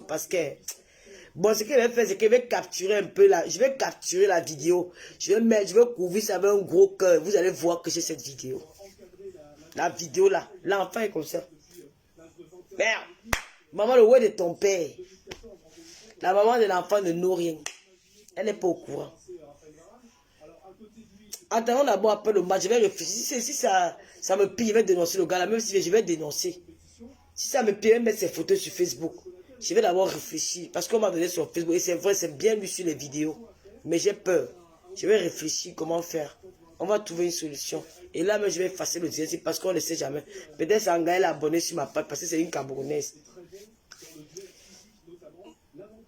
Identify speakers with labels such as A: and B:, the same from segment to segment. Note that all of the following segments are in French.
A: parce que... Bon, ce que je vais faire, c'est que je vais capturer un peu là. Je vais capturer la vidéo. Je vais couvrir ça avec un gros cœur. Vous allez voir que c'est cette vidéo. La vidéo là. L'enfant est comme ça. Merde. Maman, le ouais de ton père. La maman de l'enfant ne nourrit rien. Elle n'est pas au courant. Attendons d'abord après le match. Je vais réfléchir. Si ça me pille, je vais dénoncer le gars là. Même si je vais dénoncer. Si ça me pille, je vais mettre ses photos sur Facebook. Je vais d'abord réfléchir. Parce qu'on m'a donné sur Facebook. Et c'est vrai, c'est bien vu sur les vidéos. Mais j'ai peur. Je vais réfléchir comment faire. On va trouver une solution. Et là, même, je vais effacer le direct parce qu'on ne sait jamais. Peut-être ça engage l'abonné sur ma page parce que c'est une Camerounaise.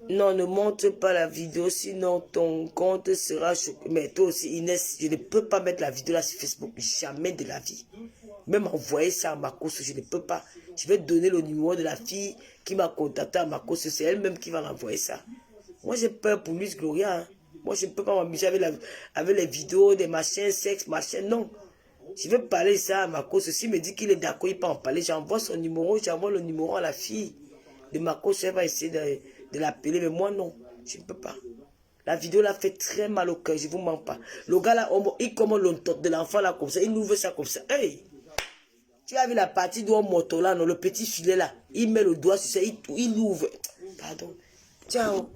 A: Non, ne montre pas la vidéo, sinon ton compte sera choqué. Mais toi aussi, Inès, je ne peux pas mettre la vidéo là sur Facebook. Jamais de la vie. Même envoyer ça à ma course, je ne peux pas. Je vais donner le numéro de la fille qui m'a contacté à ma course. C'est elle-même qui va l'envoyer ça. Moi, j'ai peur pour Luis Gloria. Hein. Moi, je ne peux pas m'amuser avec les vidéos, des machins, sexe, machin. Non. Je vais parler ça à ma course. S'il me dit qu'il est d'accord, il peut en parler. J'envoie son numéro, j'envoie le numéro à la fille de ma course. Elle va essayer de l'appeler. Mais moi, non. Je ne peux pas. La vidéo l'a fait très mal au cœur. Je ne vous mens pas. Le gars là, il commande de l'enfant là comme ça. Il ouvre ça comme ça. Hey! Tu as vu la partie de moto là, non, le petit filet là. Il met le doigt sur ça, il ouvre. Pardon. Ciao.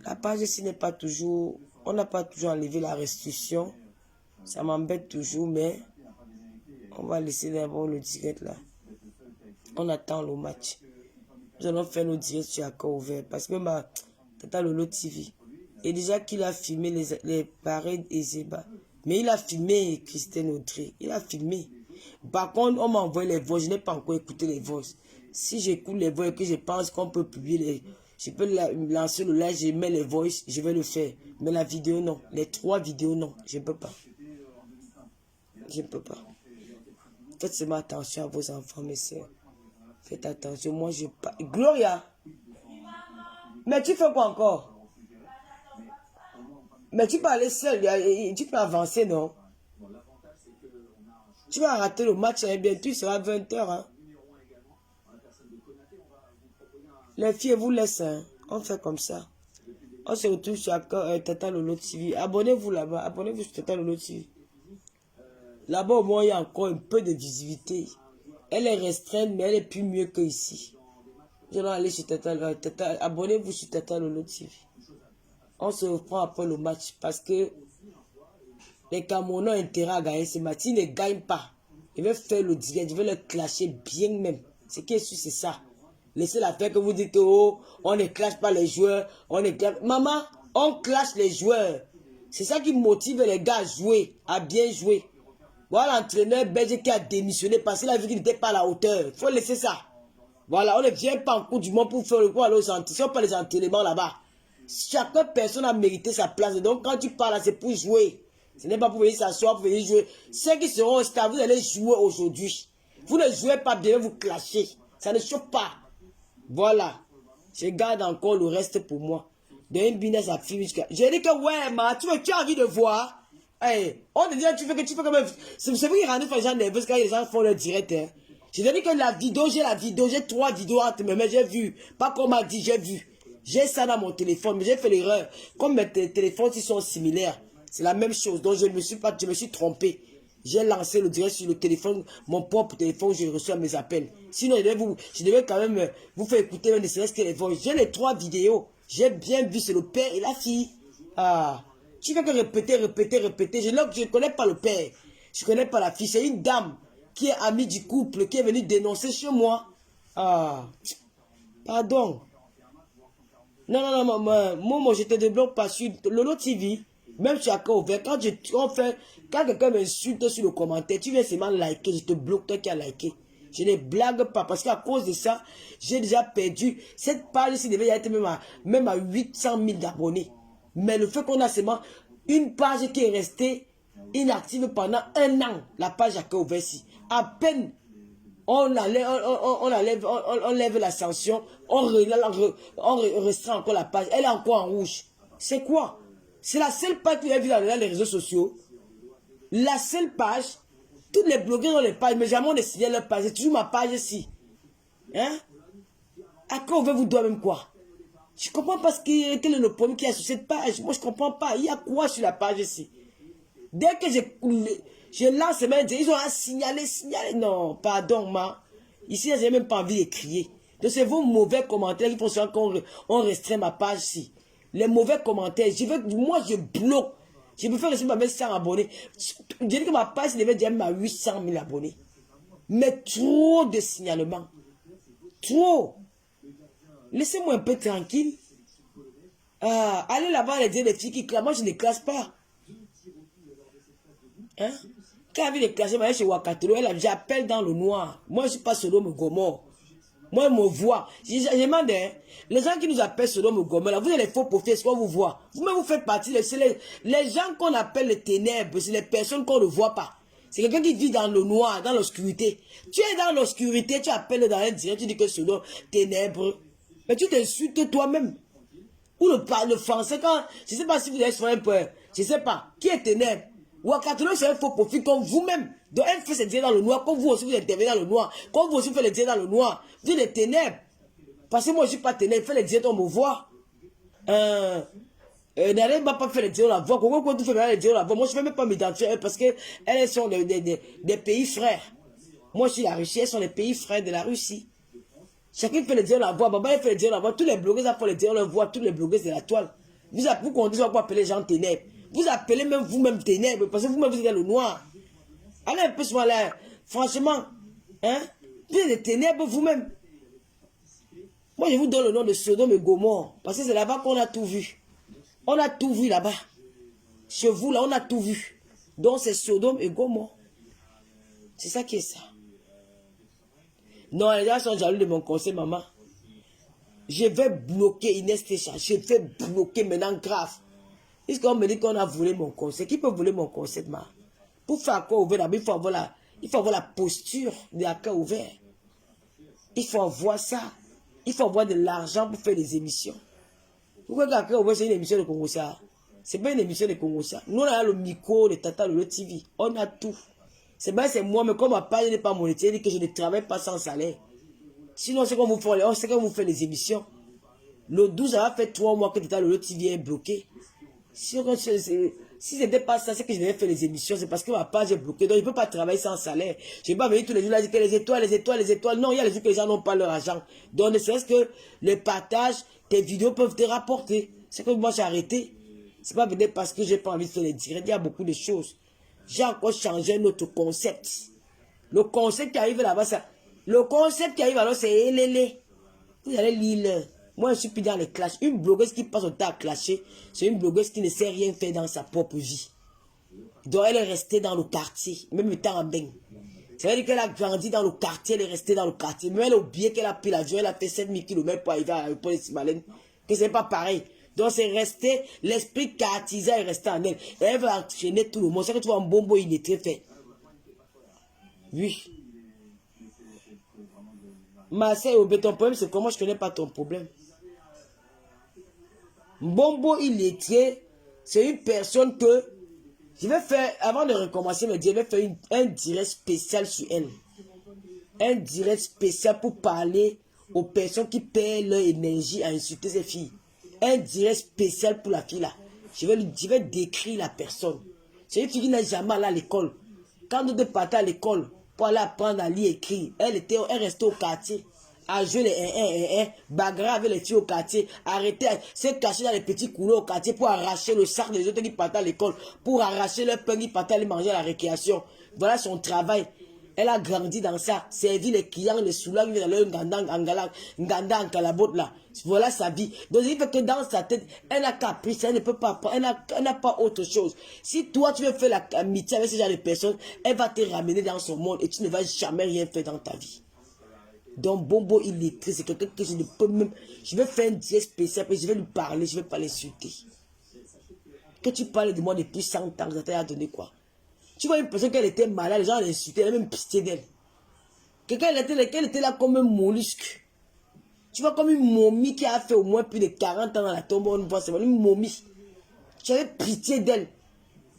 A: La page ici n'est pas toujours... On n'a pas toujours enlevé la restriction. Ça m'embête toujours, mais... On va laisser d'abord le direct là. On attend le match. Nous allons faire nos directs sur Accord Ouvert. Parce que ma... Tata Lolo TV. Et déjà qu'il a filmé les parades et Zeba. Mais il a filmé Christine Audrey. Il a filmé. Par contre, on m'a envoyé les voix. Je n'ai pas encore écouté les voix. Si j'écoute les voix et que je pense qu'on peut publier je peux lancer le live, je mets les voix, je vais le faire. Mais la vidéo, non. Les 3 vidéos, non. Je ne peux pas. Je ne peux pas. Faites seulement attention à vos enfants, mes soeurs. Faites attention. Moi, je pas. Gloria! Mais tu fais quoi encore? Mais tu peux aller seul. Tu peux avancer, non? Tu vas rater le match, hein, bientôt il sera 20 h. Hein. Les filles vous laissent, hein. On fait comme ça. On se retrouve sur Tata Lolo TV. Abonnez-vous là-bas. Abonnez-vous sur Tata Lolo TV. Là-bas, au moins, il y a encore un peu de visibilité. Elle est restreinte, mais elle est plus mieux que ici. Je vais aller sur Tata. Abonnez-vous sur Tata Lolo TV. On se reprend après le match parce que les Camerounais ont intérêt à gagner ce match. S'ils ne gagnent pas, je vais faire le direct, je vais le clasher bien même. Ce qui est sûr, c'est ça. Laissez la faire que vous dites que oh, on ne clash pas les joueurs. Maman, on clash les joueurs. C'est ça qui motive les gars à jouer, à bien jouer. Voilà l'entraîneur belge qui a démissionné parce qu'il a vu qu'il n'était pas à la hauteur. Il faut laisser ça. Voilà, on ne vient pas en cours du monde pour faire le coup à los entraînements, pas les entraînements là-bas. Chaque personne a mérité sa place. Donc quand tu parles, c'est pour jouer. Ce n'est pas pour venir s'asseoir, pour venir jouer. Ceux qui seront au stade, vous allez jouer aujourd'hui. Vous ne jouez pas bien, vous clashez. Ça ne chauffe pas. Voilà. Je garde encore le reste pour moi. J'ai dit que ouais, tu as envie de voir. Hey, on te dit tu fais comme même. C'est vous qui rendez les gens nerveux quand les gens font le direct. Hein. J'ai dit que la vidéo, j'ai 3 vidéos entre mes mains, j'ai vu. Pas comme m'a dit, j'ai vu. J'ai ça dans mon téléphone, mais j'ai fait l'erreur. Comme mes téléphones ils sont similaires, c'est la même chose. Donc je me suis trompé. J'ai lancé le direct sur le téléphone, mon propre téléphone où je reçois mes appels. Sinon, je devais quand même vous faire écouter même ce que les voix. J'ai les 3 vidéos. J'ai bien vu, c'est le père et la fille. Ah, tu fais que répéter. Je ne connais pas le père. Je ne connais pas la fille. C'est une dame qui est amie du couple, qui est venue dénoncer chez moi. Ah, pardon. Non, moi, je te débloque pas sur Lolo TV. Même sur Accord Ouvert, quand quelqu'un m'insulte sur le commentaire, tu viens seulement liker, je te bloque, toi qui as liké. Je ne blague pas, parce qu'à cause de ça, j'ai déjà perdu. Cette page-ci devait être même à 800 000 abonnés. Mais le fait qu'on a seulement une page qui est restée inactive pendant 1 an, la page Accord Ouvert, à peine on lève la sanction, on restreint encore la page, elle est encore en rouge. C'est quoi? C'est la seule page que j'ai vue dans les réseaux sociaux. La seule page. Tous les blogueurs ont les pages, mais jamais on ne signale leur page. C'est toujours ma page ici. Hein? Après, on veut vous doit même quoi? Je ne comprends pas quel est le problème qu'il y a sur cette page. Moi, je ne comprends pas. Il y a quoi sur la page ici? Dès que je lance mes mains, ils ont à signaler. Non, pardon, ma. Ici, je n'ai même pas envie de crier. Donc, c'est vos mauvais commentaires qui font souvent qu'on restreint ma page ici. Les mauvais commentaires. Moi, je bloque. Je peux faire rester ma 100 abonnés. Je dis que ma page devait déjà à 800 000 abonnés. Mais trop de signalements. Trop. Laissez-moi un peu tranquille. Allez là-bas et dire les filles qui classent. Moi, je ne classe pas. Hein? Quand elle vient de classer, chez Wakatolo, j'appelle dans le noir. Moi, je ne suis pas Sodome et Gomorrhe. Moi, je me vois. Je demande, hein, les gens qui nous appellent Sodome et Gomorrhe, vous êtes les faux prophètes, est-ce qu'on vous voit? Vous-même, vous faites partie, les gens qu'on appelle les ténèbres, c'est les personnes qu'on ne voit pas. C'est quelqu'un qui vit dans le noir, dans l'obscurité. Tu es dans l'obscurité, tu appelles dans un direct, tu dis que Sodome, ténèbres. Mais tu t'insultes toi-même. Ou le français, quand, je ne sais pas si vous avez souvent un peu, je ne sais pas, qui est ténèbres? Wakatolo, c'est un faux profil comme vous-même. Donc, elle fait ses dieux dans le noir, comme vous aussi vous intervenez dans le noir, comme vous aussi vous faites les dieux dans le noir. Vous êtes les ténèbres. Parce que moi, je ne suis pas ténèbres, fais les dieux dans mon voix. N'arrête pas faire les dieux dans la voix. Quand tu fais les dieux dans la voix, moi, je ne vais même pas m'identifier parce qu'elles sont des pays frères. Moi, je suis la Russie, elles sont les pays frères de la Russie. Chacun fait les dieux dans la voix. Baba, elle fait les dieux dans la voix. Tous les blogueurs font les dieux dans la voix. Tous les blogueurs de la toile. Vous comptez sur quoi appeler les gens ténèbres. Vous appelez même vous-même ténèbres parce que vous-même vous êtes dans le noir. Allez un peu sur là. Franchement, hein? Vous êtes des ténèbres vous-même. Moi, je vous donne le nom de Sodome et Gomorrhe parce que c'est là-bas qu'on a tout vu. On a tout vu là-bas. Chez vous, là, on a tout vu. Donc, c'est Sodome et Gomorrhe. C'est ça qui est ça. Non, les gens sont jaloux de mon conseil, maman. Je vais bloquer Inès Técha. Je vais bloquer maintenant grave. Puisqu'on me dit qu'on a volé mon conseil. Qui peut voler mon conseil, ma? Pour faire quoi ouvert, il faut avoir la posture de la cœur ouvert. Il faut avoir ça. Il faut avoir de l'argent pour faire des émissions. Pourquoi la cœur ouvert, c'est une émission de Congo ça? C'est pas une émission de Congo ça. Nous, on a le micro, le tata, le TV. On a tout. C'est bien, c'est moi, mais comme ma page n'est pas monétaire, que je ne travaille pas sans salaire. Sinon, c'est comme vous faites, on sait qu'on vous fait les émissions. Le 12, ça va faire 3 mois que tata, le TV est bloqué. Si ce n'était pas ça, c'est que je devais faire les émissions, c'est parce que ma page est bloquée. Donc, je ne peux pas travailler sans salaire. Je ne vais pas venir tous les jours là dire que les étoiles. Non, il y a les jours que les gens n'ont pas leur argent. Donc, ne serait-ce que les partages, tes vidéos peuvent te rapporter. C'est que moi, j'ai arrêté. C'est pas peut-être parce que j'ai pas envie de faire les directs. Il y a beaucoup de choses. J'ai encore changé notre concept. Le concept qui arrive là-bas, ça. Le concept qui arrive alors, c'est Elele. Vous allez lire. Moi, je suis plus dans les clashes. Une blogueuse qui passe au temps à clasher, c'est une blogueuse qui ne sait rien faire dans sa propre vie. Donc, elle est restée dans le quartier, même étant en bain. C'est-à-dire qu'elle a grandi dans le quartier, elle est restée dans le quartier. Mais elle a oublié qu'elle a pris l'avion, elle a fait 7000 km pour arriver à l'aéroport de Simalène. Que c'est pas pareil. Donc, c'est resté, l'esprit quartisan est resté en elle. Et elle va enchaîner tout le monde. C'est que tu vois un bonbon, il est très fait. Oui. Marseille, ton problème, c'est comment je connais pas ton problème. Bombo illettré, c'est une personne que je vais faire, avant de recommencer mes dires, je vais faire un direct spécial sur elle. Un direct spécial pour parler aux personnes qui perdent leur énergie à insulter ces filles. Un direct spécial pour la fille là. Je vais décrire la personne. C'est une fille qui n'a jamais allé à l'école. Quand nous partions à l'école pour aller apprendre à lire et écrire, elle restait au quartier. À jouer les bagarre avec les filles au quartier, arrêter, se cacher dans les petits couloirs au quartier pour arracher le sac des autres qui partent à l'école, pour arracher leur pain qui partent aller manger à la récréation. Voilà son travail. Elle a grandi dans ça, servi les clients, les soulats qui viennent dans leur nganda en calabote là. Voilà sa vie. Donc il fait que dans sa tête, elle n'a caprice, elle ne peut pas, elle n'a pas autre chose. Si toi tu veux faire l'amitié avec ce genre de personnes, elle va te ramener dans son monde et tu ne vas jamais rien faire dans ta vie. Donc, Bombo illettré, c'est quelqu'un que je ne peux même... Je vais faire un direct spécial, puis je vais lui parler, je ne vais pas l'insulter. Que tu parles de moi depuis 100 ans, ça t'a donné quoi? Tu vois une personne qu'elle était malade, les gens l'insultaient, elle a même pitié d'elle. Quelqu'un, elle était là comme un mollusque. Tu vois, comme une momie qui a fait au moins plus de 40 ans dans la tombe, on voit, c'est une momie. Tu avais pitié d'elle.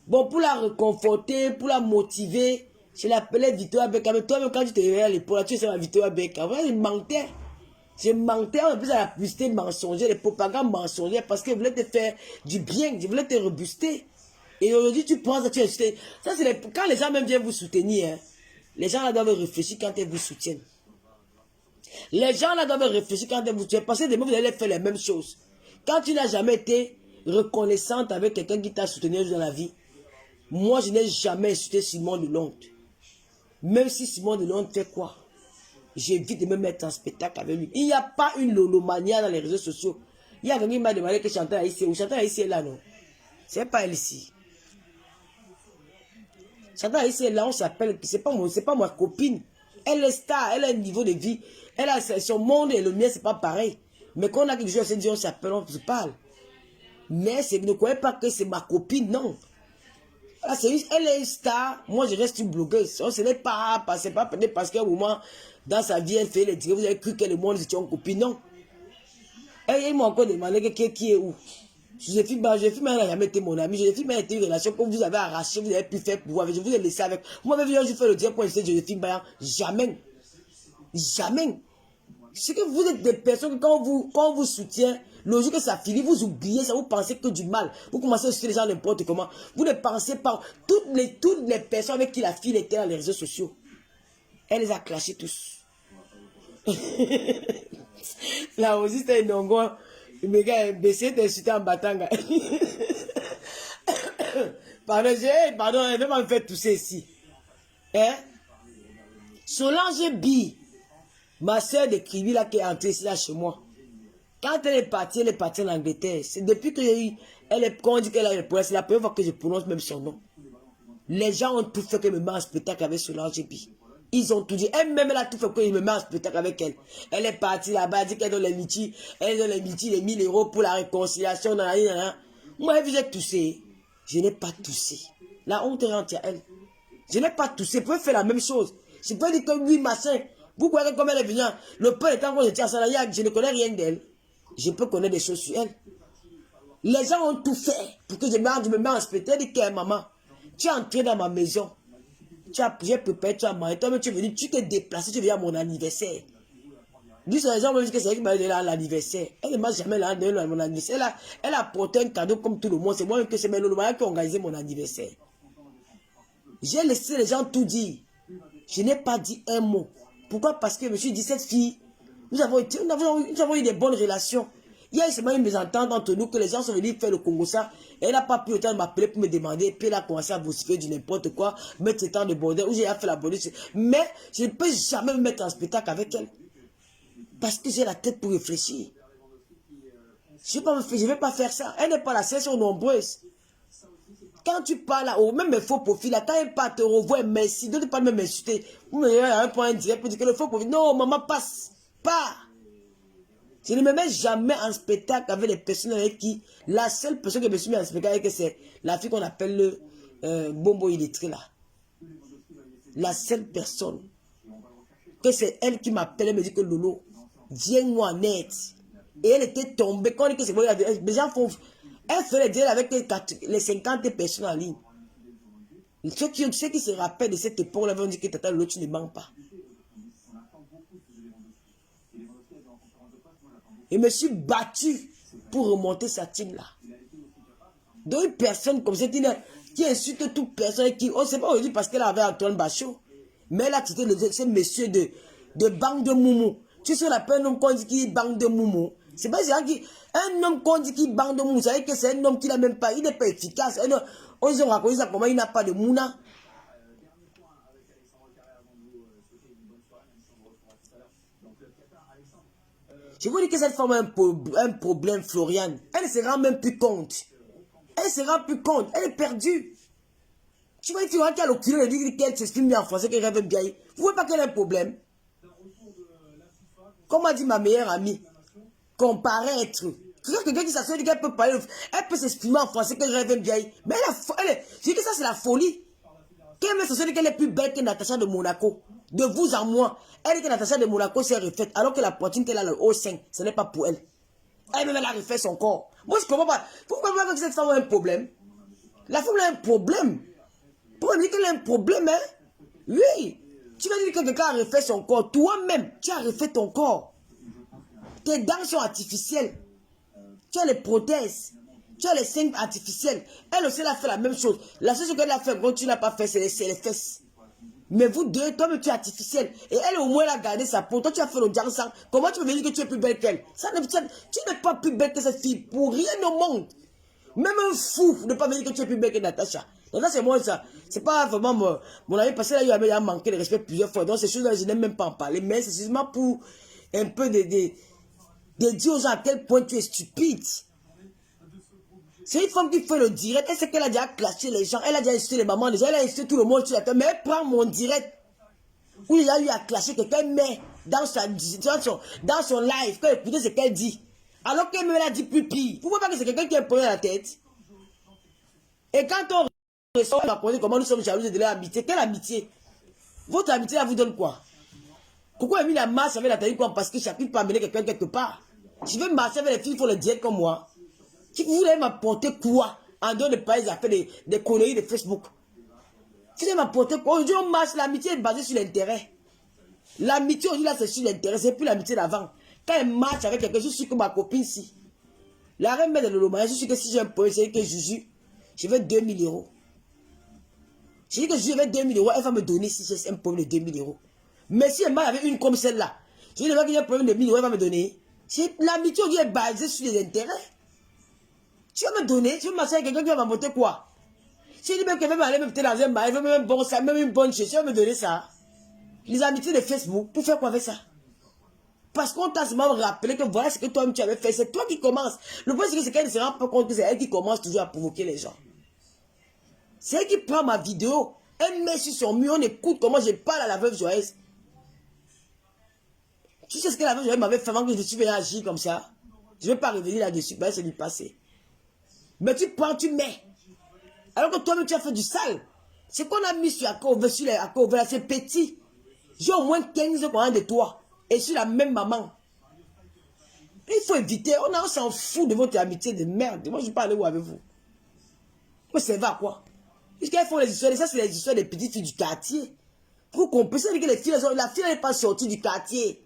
A: Bon, pour la réconforter, pour la motiver... Je l'appelais Victoria Beckham. Mais toi-même, quand tu te réveilles à l'épaule, tu sais ma Victoria Beckham. Il mentait. Je mentais en plus à la publicité mensongère, les propagandes mensongères, parce que je voulais te faire du bien, je voulais te rebooster. Et aujourd'hui, tu penses que tu es... Ça, c'est quand les gens même viennent vous soutenir, hein, les gens là doivent réfléchir quand ils vous soutiennent. Les gens là doivent réfléchir quand ils vous soutiennent, parce que demain, vous allez faire les mêmes choses. Quand tu n'as jamais été reconnaissante avec quelqu'un qui t'a soutenu dans la vie, moi, je n'ai jamais insulté Simon Delonde. Même si Simon Delonde fait quoi? J'évite de me mettre en spectacle avec lui. Il n'y a pas une lolomania dans les réseaux sociaux. Il y a quelqu'un qui m'a demandé que Chantal Haïtien, ou Chantal Haïtien est là, non? C'est pas elle ici. Chantal Haïtien est là, on s'appelle, c'est pas ma copine. Elle est star, elle a un niveau de vie. Elle a son monde et le mien, c'est pas pareil. Mais quand on a quelque chose à se dire, on s'appelle, on se parle. Mais ne croyez pas que c'est ma copine, non. Là, elle est une star, moi je reste une blogueuse. Ce n'est pas peut-être parce qu'à un moment, dans sa vie, elle fait les directs, vous avez cru que le monde était une copine, non. Et ils m'ont encore demandé qui est où. Joséphine, elle n'a jamais été mon amie. Joséphine, elle a été une relation que vous avez arrachée, vous avez pu faire pour vous. Je vous ai laissé avec. Moi, même je fais le direct pour essayer Joséphine Bayan. Jamais. Jamais. C'est que vous êtes des personnes, quand on vous soutient, le jour que ça finit, vous oubliez ça, vous pensez que du mal. Vous commencez à soutenir les gens n'importe comment. Vous ne pensez pas. Toutes les personnes avec qui la fille était dans les réseaux sociaux, elle les a clashés tous. Là aussi, c'était une ongon. Le gars, baissé d'insulter en batanga. Pardon, elle veut me faire tousser ici. Hein? Solange Bi, ma soeur de Kribi là qui est entrée ici là chez moi. Quand elle est partie en Angleterre. C'est depuis que j'ai eu, quand on dit qu'elle a le problème, c'est la première fois que je prononce même son nom. Les gens ont tout fait que je me mets en spectacle avec Solange Bi. Ils ont tout dit. Elle-même, elle a tout fait que je me mets en spectacle avec elle. Elle est partie là-bas, elle dit qu'elle donne les litis. Elle donne les litis, les 1000 € pour la réconciliation. Moi, j'ai toussé. Je n'ai pas toussé. La honte rentre à elle. Je n'ai pas toussé. Vous pouvez faire la même chose. Je peux dire que oui, machin. Vous voyez comme elle est venue. Le peu de temps que je tiens à ça, je ne connais rien d'elle. Je peux connaître des choses sur elle. Les gens ont tout fait pour que je me mette en spectacle. Elle dit que maman, tu es entré dans ma maison. J'ai préparé, tu as mangé. Toi-même, tu es venu, tu t'es déplacé, tu es venu à mon anniversaire. Lui, les gens me disent que c'est elle qui m'a donné l'anniversaire. Elle ne m'a jamais donné mon anniversaire. Elle a porté un cadeau comme tout le monde. C'est moi que c'est le mariage qui a organisé mon anniversaire. J'ai laissé les gens tout dire. Je n'ai pas dit un mot. Pourquoi? Parce que je me suis dit, cette fille, nous avons eu des bonnes relations. Il y a seulement une mésentente entre nous que les gens sont venus faire le Congo ça. Et elle n'a pas pu le temps de m'appeler pour me demander. Puis elle a commencé à vociférer du n'importe quoi, mettre ce temps de bordel, où j'ai fait la police. Mais je ne peux jamais me mettre en spectacle avec elle. Parce que j'ai la tête pour réfléchir. Je ne vais pas faire ça. Elle n'est pas la seule, elles sont nombreuses. Quand tu parles là, même mes faux profils, là, quand elle part te revoir, merci, ne pas même m'insulter. Vous me donnez un point direct pour dire que le faux profil, non, maman, passe. Pas. Je ne me mets jamais en spectacle avec les personnes avec qui, la seule personne que je me suis mis en spectacle avec, c'est la fille qu'on appelle le Bombo illettré là. La seule personne. Que c'est elle qui m'appelle, elle me dit que Lolo, viens-moi net. Et elle était tombée, quand on dit que c'est moi, les gens font, elle fait les deals avec les 50 personnes en ligne. Ceux qui se rappellent de cette époque-là vont dire que Tata Lolo, tu ne manques pas. Je me suis battu pour remonter sa team-là. Donc une personne comme cette, qui insulte toute personne, qui, on ne sait pas aujourd'hui parce qu'elle avait Antoine Bachot, mais elle a quitté ce monsieur de Bang de Moumou. Tu sais, on appelle un homme qu'on dit qui Bang de Moumou. C'est pas un homme qu'on dit qui Bang de Moumou. Vous savez que c'est un homme qui n'a même pas, il n'est pas efficace. On ont raconté ça comment il n'a pas de Mouna. Je vous dis que cette femme a un problème, Floriane. Elle ne se rend même plus compte. Elle se rend plus compte. Elle est perdue. Tu vois, tu vois qu'elle a l'occulé, elle dit qu'elle s'exprime bien en français, qu'elle rêve bien. Vous voyez pas qu'elle a un problème? Comme a dit ma meilleure amie, comparaître. C'est quelqu'un qui s'assure qu'elle peut parler, elle peut s'exprimer en français, qu'elle rêve bien. Mais je dis que ça, c'est la folie. Qu'elle me s'assure qu'elle est plus belle que Natacha de Monaco. De vous à moi. Elle dit que Natacha de Monaco s'est refaite, alors que la poitrine qu'elle a, le haut 5, ce n'est pas pour elle. Elle-même, elle a refait son corps. Moi, je ne comprends pas. Pourquoi que cette femme a un problème? La femme a un problème. Pourquoi dire qu'elle a un problème, hein? Oui. Tu vas dire que quelqu'un a refait son corps. Toi-même, tu as refait ton corps. Tes dents sont artificielles. Tu as les prothèses. Tu as les seins artificiels. Elle aussi, elle a fait la même chose. La seule chose qu'elle a fait, gros, tu n'as pas fait, c'est les fesses. Mais vous deux, toi-même, tu es artificiel. Et elle, au moins, elle a gardé sa peau. Toi, tu as fait le sang. Comment tu peux me dire que tu es plus belle qu'elle? Tu n'es pas plus belle que cette fille. Pour rien au monde. Même un fou ne peut pas me dire que tu es plus belle que Natacha. Donc là, c'est moi, ça. C'est pas vraiment mon ami, parce que là, il a manqué de respect plusieurs fois. Donc, ces choses-là, je n'aime même pas en parler. Mais c'est justement pour un peu de dire aux gens à quel point tu es stupide. C'est une femme qui fait le direct. Elle sait qu'elle a déjà clashé les gens. Elle a déjà insulté les mamans. Déjà, elle a insulté tout le monde sur la table. Mais elle prend mon direct. Où il a eu à clasher quelqu'un, mais dans son live, quand écoutez ce qu'elle dit. Alors qu'elle me l'a dit plus pire. Pourquoi pas que c'est quelqu'un qui est pris à la tête? Et quand on ressort, on va poser comment nous sommes jaloux de leur amitié. Quelle amitié? Votre amitié, elle vous donne quoi? Pourquoi elle a mis la marche avec la tête comme parce que chacun peut amener quelqu'un quelque part? Je veux marcher avec les filles, il faut le dire comme moi. Si vous voulez m'apporter quoi? En dehors de pays, à faire des conneries de Facebook. Si vous voulez m'apporter quoi? Aujourd'hui, on marche, l'amitié est basée sur l'intérêt. L'amitié aujourd'hui, là, c'est sur l'intérêt, c'est plus l'amitié d'avant. Quand elle marche avec quelqu'un, je suis comme ma copine ici. La reine mère de l'Olomaya, je suis que si j'ai un problème, c'est que Juju, je veux 2000 euros. Je dis que je veux 2000 euros, elle va me donner si j'ai un problème de 2000 euros. Mais si elle m'a avec une comme celle-là, je dis que j'ai un problème de 1000 euros, elle va me donner. L'amitié aujourd'hui est basée sur les intérêts. Tu vas me donner, tu veux m'asseoir avec quelqu'un qui va m'apporter quoi? Si je dis même qu'elle veut m'aller peut-être dans un bar, elle veut même bon ça, même une bonne chose, tu vas me donner ça. Les amitiés de Facebook, pour faire quoi avec ça? Parce qu'on t'a seulement rappelé que voilà ce que toi-même tu avais fait. C'est toi qui commences. Le problème c'est qu'elle ne se rend pas compte que c'est elle qui commence toujours à provoquer les gens. C'est elle qui prend ma vidéo. Elle met sur son mur, on écoute comment je parle à la veuve joyeuse. Tu sais ce que la veuve joyeuse m'avait fait avant que je suis venu agir comme ça? Je ne vais pas revenir là-dessus, ben, c'est du passé. Mais tu prends, tu mets. Alors que toi-même tu as fait du sale. C'est qu'on a mis sur la cover, c'est petit. J'ai au moins 15 ans de toi. Et sur la même maman. Il faut éviter. On s'en fout de votre amitié de merde. Moi, je parle où avec vous? Mais ça va à quoi? Puisqu'elles font les histoires. Ça, c'est les histoires des petites filles du quartier. Vous comprenez que les filles, la fille n'est pas sortie du quartier.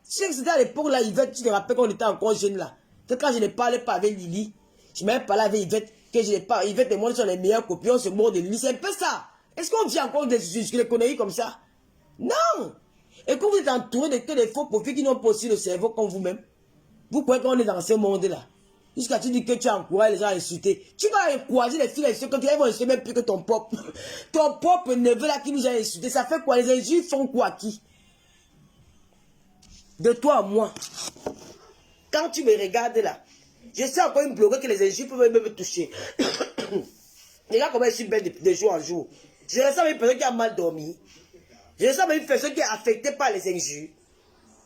A: Tu sais que c'était à l'époque là, Yvette, tu te rappelles qu'on était encore jeune là. Que quand je ne parlais pas avec Lily, je m'avais parlé avec Yvette, que je n'ai pas. Yvette et moi sont les meilleurs copies, on se mord de Lily. C'est un peu ça. Est-ce qu'on vit encore des conneries comme ça? Non! Et quand vous êtes entouré de que des faux profils qui n'ont pas aussi le cerveau comme vous-même, vous croyez qu'on est dans ce monde-là. Jusqu'à tu dis que tu encourages les gens à insulter. Tu vas encourager les filles à insulter quand ils vont insulter même plus que ton propre. Ton propre neveu là qui nous a insulté. Ça fait quoi? Les injures font quoi à qui? De toi à moi. Quand tu me regardes là, je sais encore une blogueuse que les injures peuvent même me toucher. Regarde comment je suis belle de jour en jour. Je ressens une personne qui a mal dormi. Je ressens une personne qui est affectée par les injures.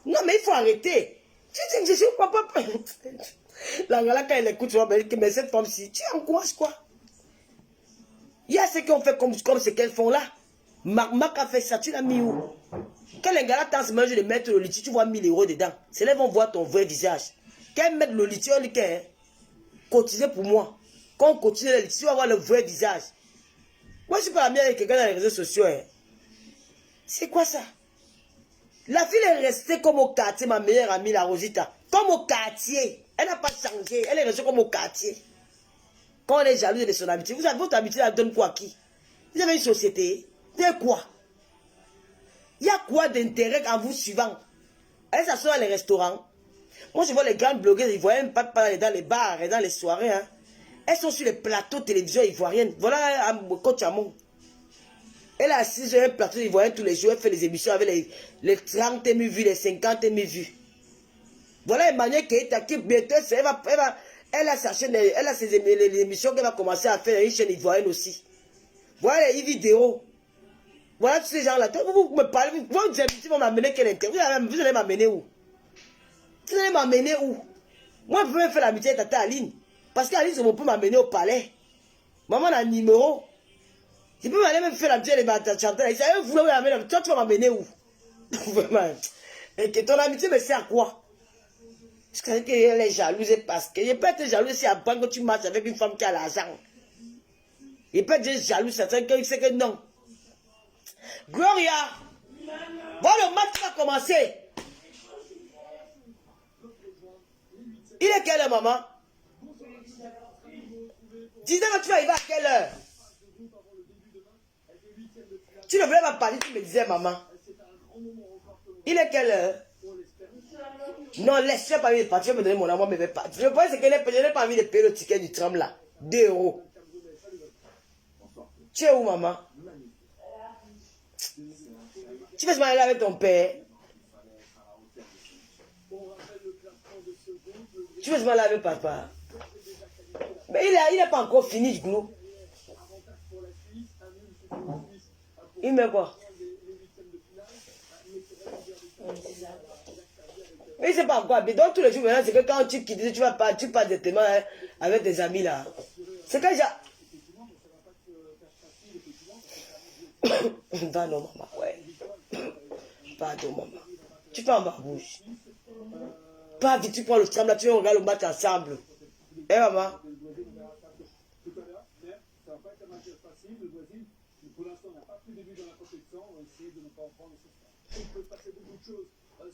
A: Non, mais il faut arrêter. Je suis papa. La gala, quand elle écoute, mais cette femme-ci, tu encourages quoi? Il y a ceux qui ont fait comme ce qu'elles font là. Marc a fait ça, tu l'as mis où? Quand les gars tentent de mettre le litier, tu vois 1000 euros dedans. C'est là qu'ils vont voir ton vrai visage. Quand ils mettent le litier, on dit que cotisez pour moi. Quand on cotise le litier, tu vas voir le vrai visage. Moi, je suis pas amie avec quelqu'un dans les réseaux sociaux. Hein. C'est quoi ça? La fille est restée comme au quartier, ma meilleure amie, la Rosita. Comme au quartier. Elle n'a pas changé. Elle est restée comme au quartier. Quand on est jaloux de son amitié, vous savez, votre amitié, elle donne quoi à qui? Vous avez une société. C'est quoi? Il y a quoi d'intérêt en vous suivant? Elle s'assoit dans les restaurants. Moi, je vois les grandes blogueuses ivoiriennes pas parler dans les bars et dans les soirées. Hein. Elles sont sur les plateaux de télévision ivoiriennes. Voilà un coach à mon. Elle est assise sur un plateau ivoirien tous les jours. Elle fait des émissions avec les 30 000 vues, les 50 000 vues. Voilà Emmanuel Keita qui bientôt, elle a sa chaîne, elle a les émissions qu'elle va commencer à faire, une chaîne ivoirienne aussi. Voilà les vidéos. Voilà tous ces gens-là. Vous me parlez, vous vont m'amener quel intérêt? Vous allez m'amener où? Vous allez m'amener où? Moi, je peux même faire l'amitié avec Tata Aline. Parce qu'Aline, on peut m'amener au palais. Maman a un numéro. Je peux aller même faire l'amitié avec ma Chantal. Toi, tu vas m'amener où? Vraiment. Et que ton amitié me sert à quoi? Parce qu'elle est jalouse parce que je peux être jaloux si à banque que tu marches avec une femme qui a l'argent. Je peux être jaloux, c'est que non. Gloria, voilà le match va commencer. Il est quelle heure, maman? 10 ans, tu vas arriver à quelle heure? Tu ne voulais pas parler, tu me disais, maman. Il est quelle heure? Non, laisse-moi pas envie de partir, tu vas me donner mon amour, mais pas. Je pense que je n'ai pas envie de payer le ticket du tram là. 2 euros. Tu es où, maman? Tu veux se marier avec ton père? Tu veux se marier avec papa? Mais il n'a pas encore fini du coup. Il met quoi? Mais il ne sait pas encore. Donc tous les jours maintenant, c'est que quand tu quittes, tu passes des témoins avec tes amis là. C'est que j'ai... Pardon maman, ouais. Pardon maman. Tu fais en ma bouche. Pas vite, tu prends le tram là, tu regardes le match ensemble. Eh maman?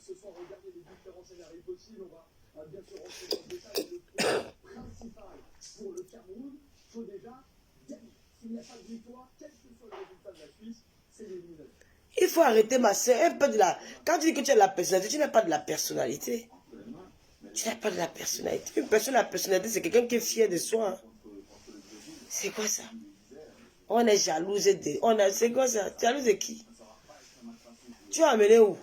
B: Ce soir, regardez les différents scénarios possibles. On va bien sûr rentrer dans le détail. Le principal pour le Cameroun, il faut déjà gagner. S'il n'y a pas de victoire, quel que soit le résultat de la Suisse, c'est l'élimination.
A: Il faut arrêter, ma soeur, un peu de la... Quand tu dis que tu as de la personnalité, tu n'as pas de la personnalité. Tu n'as pas de la personnalité. Une personne, la personnalité, c'est quelqu'un qui est fier de soi. Hein. C'est quoi ça? On est jalouse de... C'est quoi ça? Jalouse de qui? Tu vas amener où?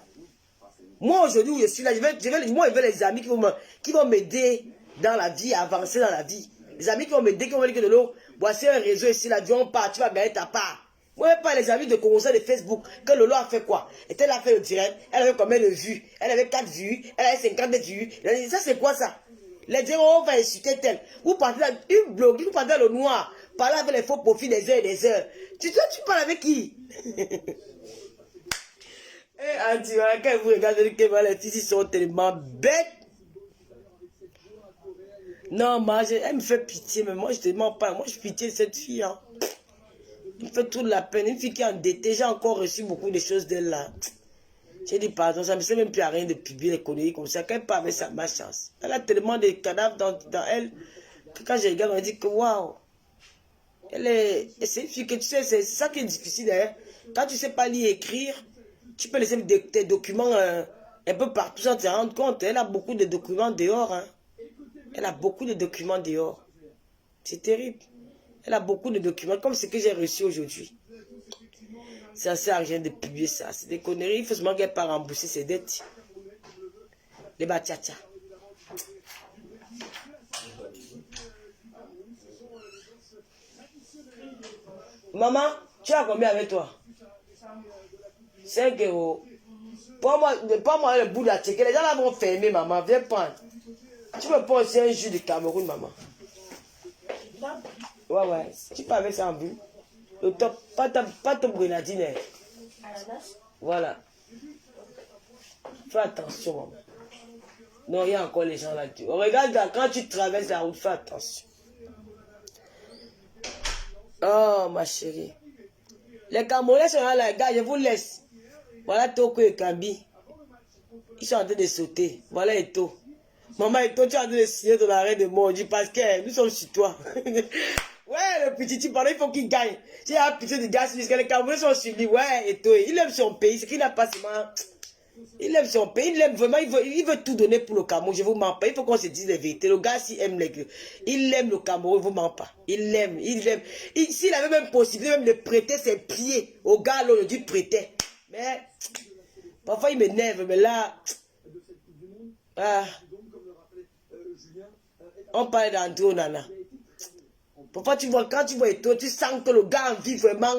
A: Moi, aujourd'hui, où je suis là, moi, je veux les amis qui vont m'aider dans la vie, à avancer dans la vie. Les amis qui vont m'aider, qui vont me dire que de l'eau, voici un réseau ici, là, on part, tu vas gagner ta part. Moi, pas les amis de conseil de Facebook, que Lolo a fait quoi? Et elle a fait le direct, elle avait combien de vues? Elle avait 4 vues, elle avait 50 vues. Ça, c'est quoi ça? Les dire, on va insulter tel. Vous partez là, une blogue, vous partez dans le noir, parlez avec les faux profils des heures et des heures. Tu parles avec qui? Et Andy, quand vous regardez que les filles sont tellement bêtes. Non, moi, elle me fait pitié, mais moi, je ne te mens pas. Moi, je pitié cette fille. Hein. Elle me fait toute la peine. Une fille qui est endettée, j'ai encore reçu beaucoup de choses d'elle là. J'ai dit, pardon, ça ne me sert même plus à rien de publier les conneries comme ça. Quand elle parle avec sa malchance. Elle a tellement de cadavres dans elle que quand je regarde, on me dit que waouh. C'est une fille que tu sais, c'est ça qui est difficile. Hein. Quand tu ne sais pas lire et écrire, tu peux laisser tes documents un peu partout sans te rendre compte. Elle a beaucoup de documents dehors. Hein. Elle a beaucoup de documents dehors. C'est terrible. Elle a beaucoup de documents, comme ce que j'ai reçu aujourd'hui. Ça ne sert à rien de publier ça. C'est des conneries. Il faut seulement qu'elle part rembourser ses dettes. Les bachachas. Maman, tu as combien avec toi? 5 euros. Pas moi le bout de la tchéquée. Les gens là vont fermer, maman. Viens prendre. Tu me prends aussi un jus de Cameroun, maman. Ouais. Tu peux avec ça en but. Le top, pas top grenadine. Voilà. Fais attention, maman. Non, il y a encore les gens là-dessus. Regarde, quand tu traverses la route, fais attention. Oh, ma chérie. Les Camerounais sont là, les gars, je vous laisse. Voilà Toko et Kambi. Ils sont en train de sauter. Voilà Eto. Maman Eto, tu es en train de signer ton arrêt de mort. Je dis parce que nous sommes sur toi. Ouais, le petit type, il faut qu'il gagne. J'ai un petit de gars, les Camerounais sont sur lui. Ouais, Eto, il aime son pays. C'est qu'il n'a pas seulement... Il aime son pays, il aime vraiment, il veut tout donner pour le Cameroun. Je vous mens pas, il faut qu'on se dise la vérité. Le gars, s'il aime il aime le Cameroun, je vous mens pas. Il l'aime. S'il avait même possibilité même de prêter ses pieds au gars, là, on le dit prêter. Mais, parfois il m'énerve, mais là, on parle d'André Nana. Parfois tu vois, quand tu vois Eto, tu sens que le gars en vit vraiment.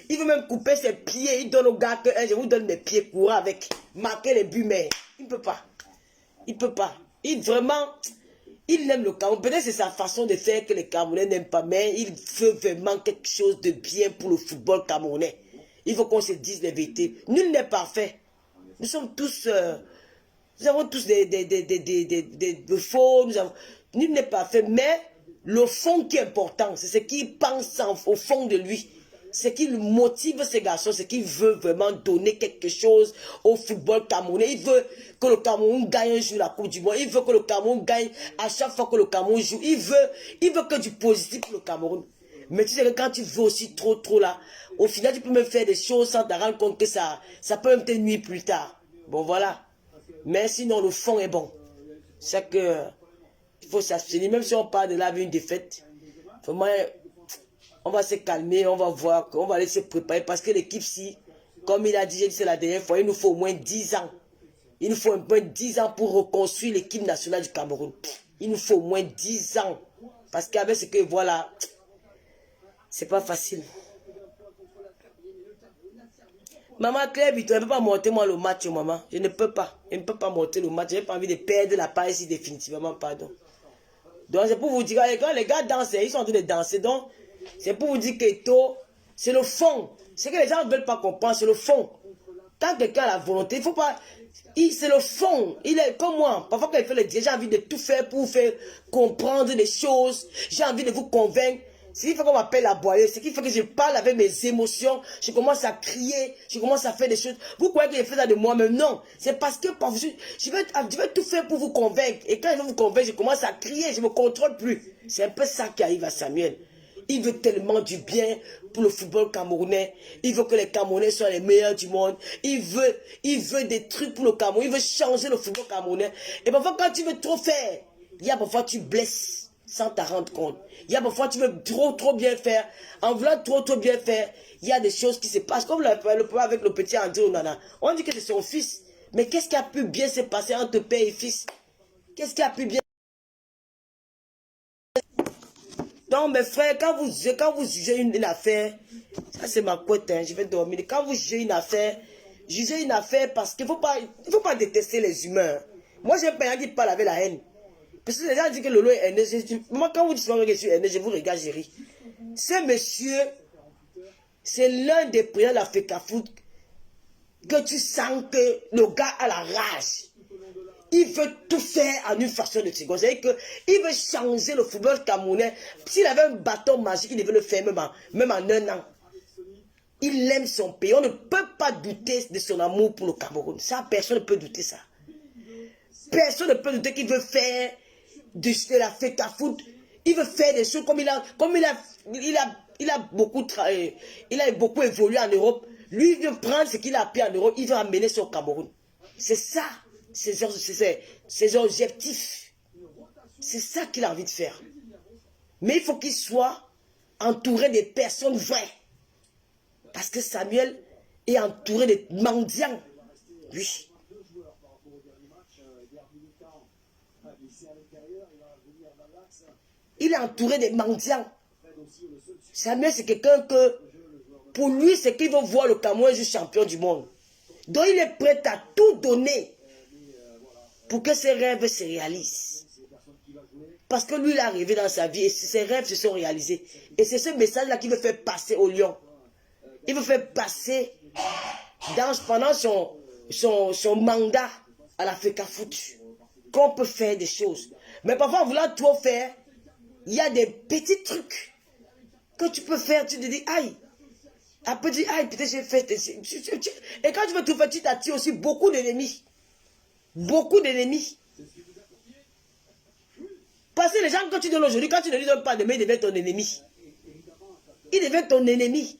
A: Il veut même couper ses pieds, il donne au gars que je vous donne mes pieds courants avec, marquer les buts, mais il ne peut pas. Il peut pas. Il aime le Cameroun. Peut-être c'est sa façon de faire que les Camerounais n'aiment pas, mais il veut vraiment quelque chose de bien pour le football camerounais. Il faut qu'on se dise la vérité. Nul n'est parfait. Nous sommes tous, nous avons tous des faux, nul n'est parfait, mais le fond qui est important, c'est ce qu'il pense au fond de lui. ce qui motive ces garçons, c'est qu'il veut vraiment donner quelque chose au football camerounais. Il veut que le Cameroun gagne un jour la Coupe du Monde. Il veut que le Cameroun gagne à chaque fois que le Cameroun joue. Il veut que du positif pour le Cameroun. Mais tu sais que quand tu veux aussi trop là, au final tu peux même faire des choses sans te rendre compte que ça peut même te nuire plus tard. Bon voilà. Mais sinon le fond est bon. C'est que il faut s'abstenir. Même si on parle de la vie, une défaite, vraiment, on va se calmer, on va voir, on va aller se préparer. Parce que l'équipe-ci, comme il a dit, c'est la dernière fois, il nous faut au moins 10 ans. Il nous faut au moins 10 ans pour reconstruire l'équipe nationale du Cameroun. Il nous faut au moins 10 ans. Parce qu'avec ce que voilà, c'est pas facile. Maman Claire, tu ne peux pas monter moi le match, maman. Je ne peux pas. Je ne peux pas monter le match. Je n'ai pas envie de perdre la part ici définitivement, pardon. Donc c'est pour vous dire, quand les gars dansent, ils sont en train de danser. Donc c'est pour vous dire que c'est le fond. Ce que les gens ne veulent pas comprendre, c'est le fond. Quand quelqu'un a la volonté, il ne faut pas... C'est le fond. Il est comme moi. Parfois quand il fait le dire, j'ai envie de tout faire pour vous faire comprendre des choses. J'ai envie de vous convaincre. Ce qui fait qu'on m'appelle la boyeuse, ce qui fait que je parle avec mes émotions, je commence à crier, je commence à faire des choses. Vous croyez que je fais ça de moi-même? Non. C'est parce que je vais tout faire pour vous convaincre. Et quand je veux vous convaincre, je commence à crier, je ne me contrôle plus. C'est un peu ça qui arrive à Samuel. Il veut tellement du bien pour le football camerounais. Il veut que les Camerounais soient les meilleurs du monde. Il veut des trucs pour le Cameroun. Il veut changer le football camerounais. Et parfois, quand tu veux trop faire, il y a parfois tu blesses sans t'en rendre compte. Il y a parfois tu veux trop bien faire. En voulant trop bien faire, il y a des choses qui se passent. Comme le problème avec le petit André Onana. On dit que c'est son fils. Mais qu'est-ce qui a pu bien se passer entre père et fils? Qu'est-ce qui a pu bien... Donc mes frères, quand vous jugez une affaire, ça c'est ma quote, hein, je vais dormir. Quand vous jugez une affaire parce qu'il ne faut pas détester les humains. Moi j'aime pas qui parle avec la haine. Parce que les gens disent que Lolo est haineux. Moi quand vous dites que je suis haineux, je vous regarde, je ris. Ce monsieur, c'est l'un des présidents de la FECAFOOT que tu sens que le gars a la rage. Il veut tout faire en une façon de seconde. C'est-à-dire qu'il veut changer le football camerounais. S'il avait un bâton magique, il devait le faire même en un an. Il aime son pays. On ne peut pas douter de son amour pour le Cameroun. Ça, personne ne peut douter ça. Personne ne peut douter qu'il veut faire de la FECAFOOT. Il veut faire des choses comme il a beaucoup évolué en Europe. Lui, il veut prendre ce qu'il a appris en Europe. Il veut amener son Cameroun. C'est ça. Ses objectifs. C'est ça qu'il a envie de faire. Mais il faut qu'il soit entouré de personnes vraies. Parce que Samuel est entouré de mendiants. Oui. Il est entouré de mendiants. Samuel, c'est quelqu'un que, pour lui, c'est qu'il veut voir le Cameroun juste champion du monde. Donc il est prêt à tout donner pour que ses rêves se réalisent. Parce que lui, il a rêvé dans sa vie et ses rêves se sont réalisés. Et c'est ce message-là qu'il veut faire passer au lion. Il veut faire passer pendant son mandat à la FECAFOOT qu'on peut faire des choses. Mais parfois, en voulant trop faire, il y a des petits trucs que tu peux faire. Tu te dis, aïe. Après, tu dis, aïe, peut-être j'ai fait. Et quand tu veux tout faire, tu t'attires aussi beaucoup d'ennemis. Beaucoup d'ennemis. Parce que les gens que tu donnes aujourd'hui, quand tu ne lui donnes pas demain, il devient ton ennemi. Il devient ton ennemi.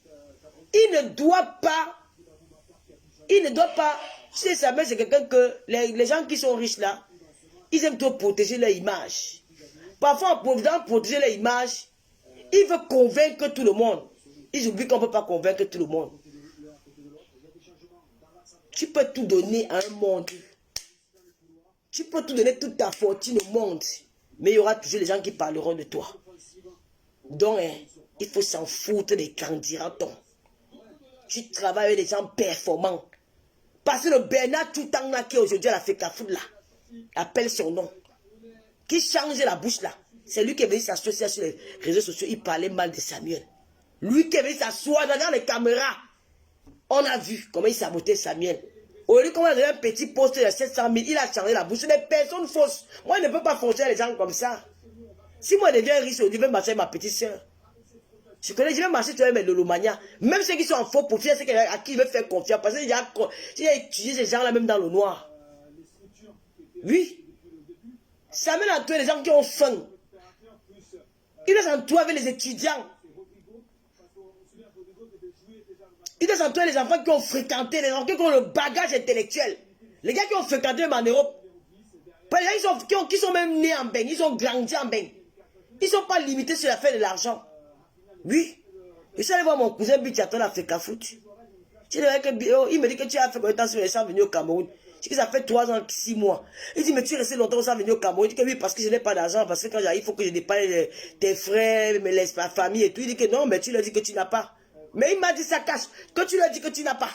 A: Il ne doit pas. Tu sais, ça, mais c'est quelqu'un que les gens qui sont riches là, ils aiment trop protéger leur image. Parfois, en voulant protéger leur image, ils veulent convaincre tout le monde. Ils oublient qu'on ne peut pas convaincre tout le monde. Tu peux tout donner à un monde. Tu peux tout donner, toute ta fortune au monde. Mais il y aura toujours les gens qui parleront de toi. Donc, il faut s'en foutre des candidatons. Tu travailles avec des gens performants. Parce que le Bernard Toutanga qui est aujourd'hui à la FECAFOOT là, appelle son nom. Qui change la bouche là. C'est lui qui est venu s'associer sur les réseaux sociaux. Il parlait mal de Samuel. Lui qui est venu s'asseoir dans les caméras. On a vu comment il sabotait Samuel. Aujourd'hui, quand on a donné un petit poste de 700 000, il a changé la bouche. Des personnes fausses. Moi, je ne peux pas foncer les gens comme ça. Si moi je deviens riche, je vais marcher avec ma petite soeur. Je connais, je vais marcher sur mes lolomania. Même ceux qui sont en faux profil, c'est à qui je vais faire confiance. Parce que j'ai étudié ces gens-là même dans le noir. Oui. Ça mène à tuer les gens qui ont faim. Il doit s'entourer avec les étudiants. Il doit s'entourer les enfants qui ont fréquenté, les enfants qui ont le bagage intellectuel. Les gars qui ont fréquenté même en Europe. Les gens qui sont même nés en Beng, ils ont grandi en Beng. Ils ne sont pas limités sur la fin de l'argent. Oui. Je suis allé voir mon cousin Bichaton à Africa Foot. Il me dit que tu as fait combien de temps sans venir au Cameroun. Je dis que ça fait 3 ans, 6 mois. Il dit, mais tu es resté longtemps sans venir au Cameroun. Je dis que oui, parce que je n'ai pas d'argent. Parce que quand j'arrive, il faut que je dépanne tes frères, ma famille et tout. Il dit que non, mais tu leur dis que tu n'as pas. Mais il m'a dit ça cache. Que tu leur dis que tu n'as pas.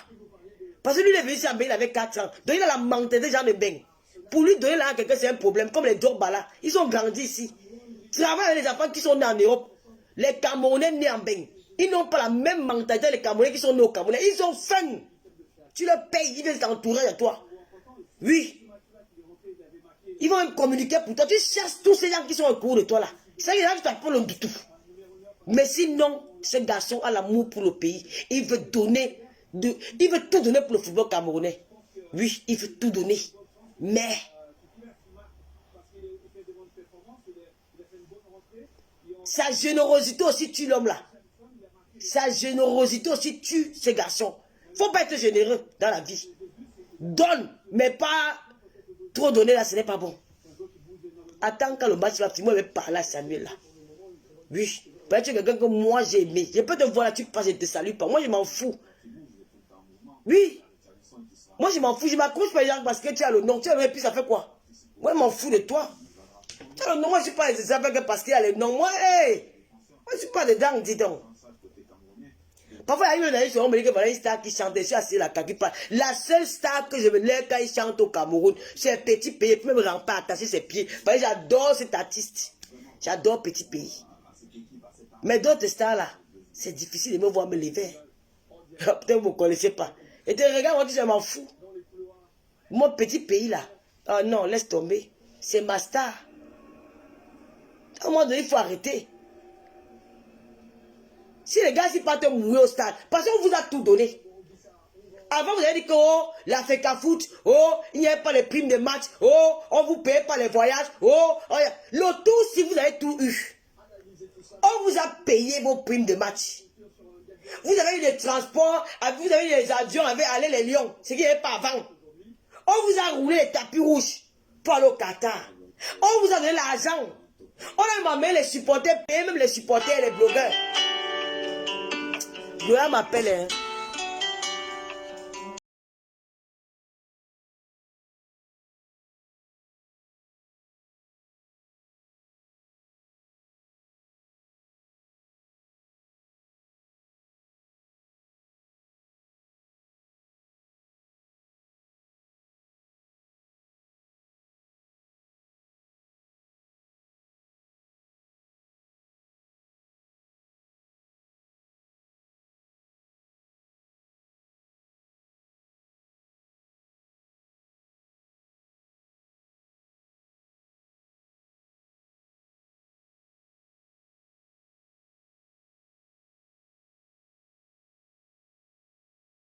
A: Parce que lui, il est venu ici en Beng, il avait 4 ans. Donc il a la mentalité des gens de Beng. Pour lui, donner là à quelqu'un, c'est un problème. Comme les Djorbala. Ils ont grandi ici. Travaille avec les enfants qui sont nés en Europe. Les Camerounais nés en Beng. Ils n'ont pas la même mentalité les Camerounais qui sont nés au Cameroun. Ils ont faim. Tu leur payes, ils viennent t'entourer de toi. Oui. Ils vont même communiquer pour toi. Tu cherches tous ces gens qui sont au cours de toi là. C'est là que tu t'appelles le tout. Mais sinon, ce garçon a l'amour pour le pays. Il veut donner. Il veut tout donner pour le football camerounais. Oui, il veut tout donner. Mais sa générosité aussi tue l'homme là. Sa générosité aussi tue ce garçon. Faut pas être généreux dans la vie. Donne, mais pas trop donner là, ce n'est pas bon. Attends quand le match va finir, moi je vais parler à Samuel là. Oui. Tu es quelqu'un que moi j'ai aimé. Je peux te voir là, tu passes, je te salue pas. Moi je m'en fous. Oui. Moi je m'en fous. Je m'accroche par exemple parce que tu as le nom. Tu as le nom et puis ça fait quoi? Moi je m'en fous de toi. Tu as le nom, moi je suis pas les avec parce qu'il y a le nom. Moi, hey, moi je suis pas dedans, dis donc. Parfois, il y a une on me dit que voilà une star qui chante, je suis assis là, qui parle. La seule star que je me lève quand il chante au Cameroun, c'est un Petit Pays, puis même ne pas attacher ses pieds. J'adore cet artiste. J'adore Petit Pays. Mais d'autres stars là, c'est difficile de me voir me lever. Peut-être que vous ne connaissez pas. Et tu regardes, on dit je m'en fous. Mon Petit Pays là, oh non, laisse tomber. C'est ma star. À un moment donné, il faut arrêter. Si les gars, ils partent mourir au stade, parce qu'on vous a tout donné. Avant, vous avez dit que oh, l'Africa Foot, oh, il n'y avait pas les primes de match, oh, on vous paye pas les voyages, oh, le tout, si vous avez tout eu. On vous a payé vos primes de match. Vous avez eu des transports, vous avez eu des avions avec aller les Lions, ce qui n'y avait pas avant. On vous a roulé les tapis rouges pour aller au Qatar. On vous a donné l'argent. On a même les supporters, payé même les supporters et les blogueurs. Gloria m'appelle, hein.